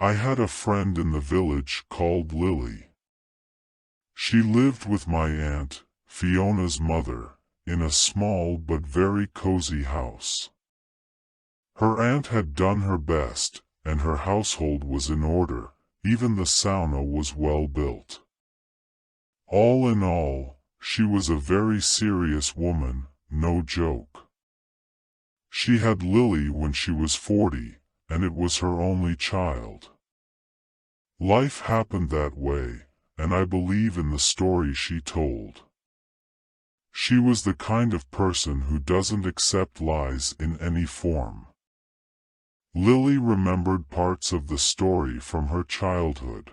I had a friend in the village called Lily. She lived with my Aunt Fiona's mother, in a small but very cozy house. Her aunt had done her best, and her household was in order, even the sauna was well built. All in all, she was a very serious woman, no joke. She had Lily when she was 40, and it was her only child. Life happened that way, and I believe in the story she told. She was the kind of person who doesn't accept lies in any form. Lily remembered parts of the story from her childhood.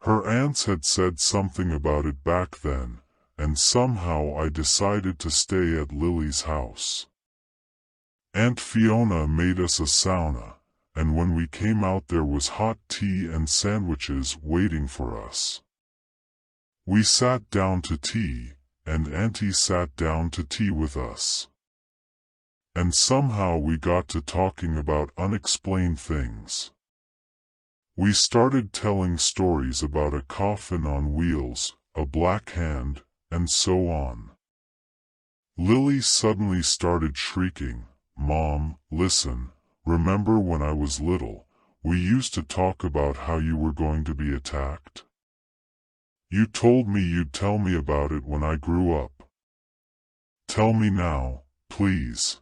Her aunts had said something about it back then, and somehow I decided to stay at Lily's house. Aunt Fiona made us a sauna, and when we came out there was hot tea and sandwiches waiting for us. We sat down to tea, and Auntie sat down to tea with us. And somehow we got to talking about unexplained things. We started telling stories about a coffin on wheels, a black hand, and so on. Lily suddenly started shrieking, "Mom, listen, remember when I was little, we used to talk about how you were going to be attacked? You told me you'd tell me about it when I grew up. Tell me now, please."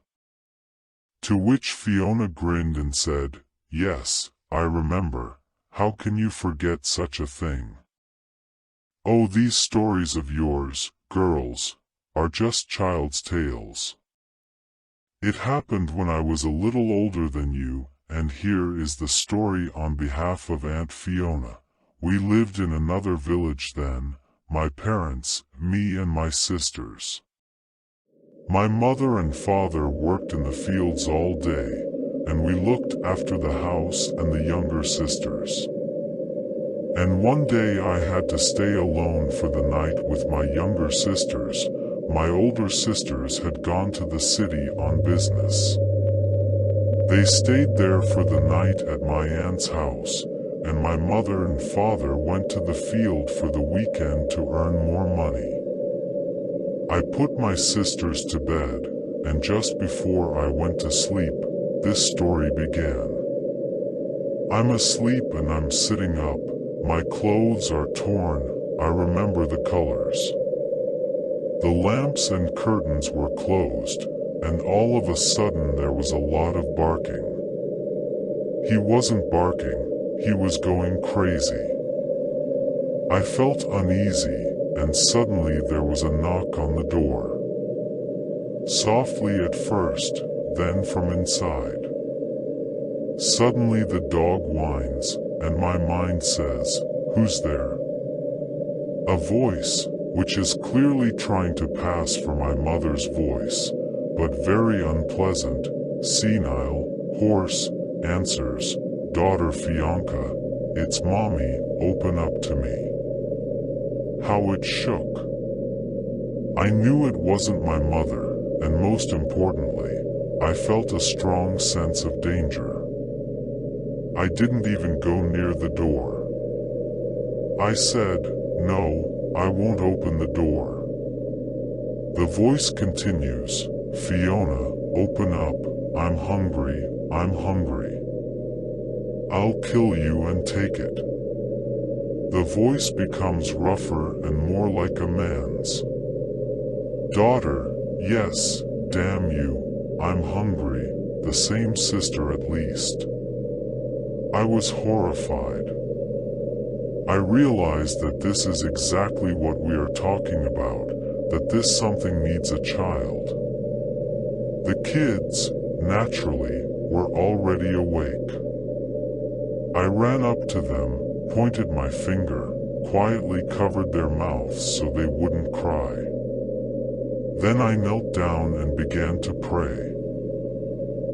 To which Fiona grinned and said, "Yes, I remember. How can you forget such a thing? Oh, these stories of yours, girls, are just child's tales. It happened when I was a little older than you, and here is the story on behalf of Aunt Fiona. We lived in another village then, my parents, me and my sisters. My mother and father worked in the fields all day, and we looked after the house and the younger sisters. And one day I had to stay alone for the night with my younger sisters. My older sisters had gone to the city on business. They stayed there for the night at my aunt's house, and my mother and father went to the field for the weekend to earn more money. I put my sisters to bed, and just before I went to sleep, this story began. I'm asleep and I'm sitting up, my clothes are torn, I remember the colors. The lamps and curtains were closed, and all of a sudden there was a lot of barking. He wasn't barking, he was going crazy. I felt uneasy, and suddenly there was a knock on the door. Softly at first, then from inside. Suddenly the dog whines, and my mind says, "Who's there?" A voice, which is clearly trying to pass for my mother's voice, but very unpleasant, senile, hoarse, answers, "Daughter Fianca, it's Mommy, open up to me." How it shook. I knew it wasn't my mother, and most importantly, I felt a strong sense of danger. I didn't even go near the door. I said, "No, I won't open the door." The voice continues, "Fiona, open up, I'm hungry, I'm hungry. I'll kill you and take it." The voice becomes rougher and more like a man's. "Daughter, yes, damn you, I'm hungry, the same sister at least." I was horrified. I realized that this is exactly what we are talking about, that this something needs a child. The kids, naturally, were already awake. I ran up to them, pointed my finger, quietly covered their mouths so they wouldn't cry. Then I knelt down and began to pray.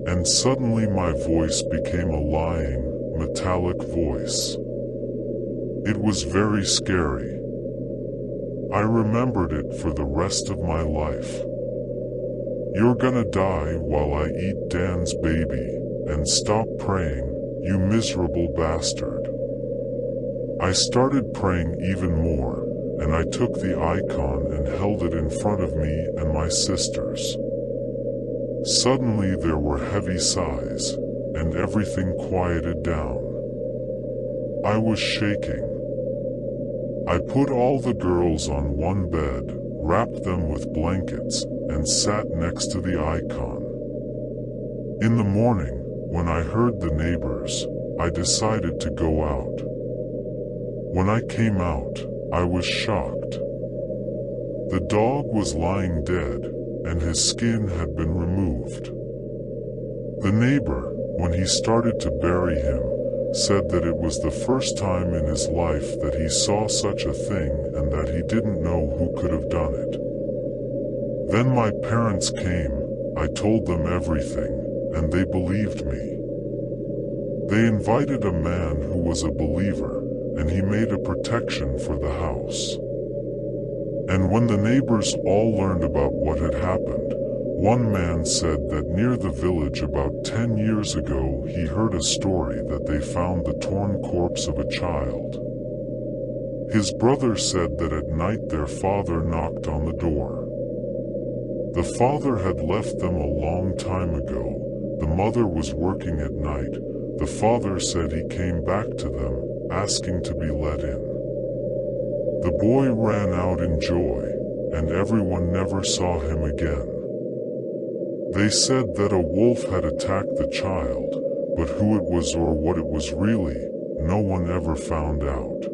And suddenly my voice became a lying, metallic voice. It was very scary. I remembered it for the rest of my life. "You're gonna die while I eat Dan's baby, and stop praying, "You miserable bastard." I started praying even more, and I took the icon and held it in front of me and my sisters. Suddenly there were heavy sighs, and everything quieted down. I was shaking. I put all the girls on one bed, wrapped them with blankets, and sat next to the icon. In the morning, when I heard the neighbors, I decided to go out. When I came out, I was shocked. The dog was lying dead, and his skin had been removed. The neighbor, when he started to bury him, said that it was the first time in his life that he saw such a thing and that he didn't know who could have done it. Then my parents came, I told them everything, and they believed me. They invited a man who was a believer, and he made a protection for the house. And when the neighbors all learned about what had happened, one man said that near the village about 10 years ago he heard a story that they found the torn corpse of a child. His brother said that at night their father knocked on the door. The father had left them a long time ago. The mother was working at night. The father said he came back to them, asking to be let in. The boy ran out in joy, and everyone never saw him again. They said that a wolf had attacked the child, but who it was or what it was really, no one ever found out.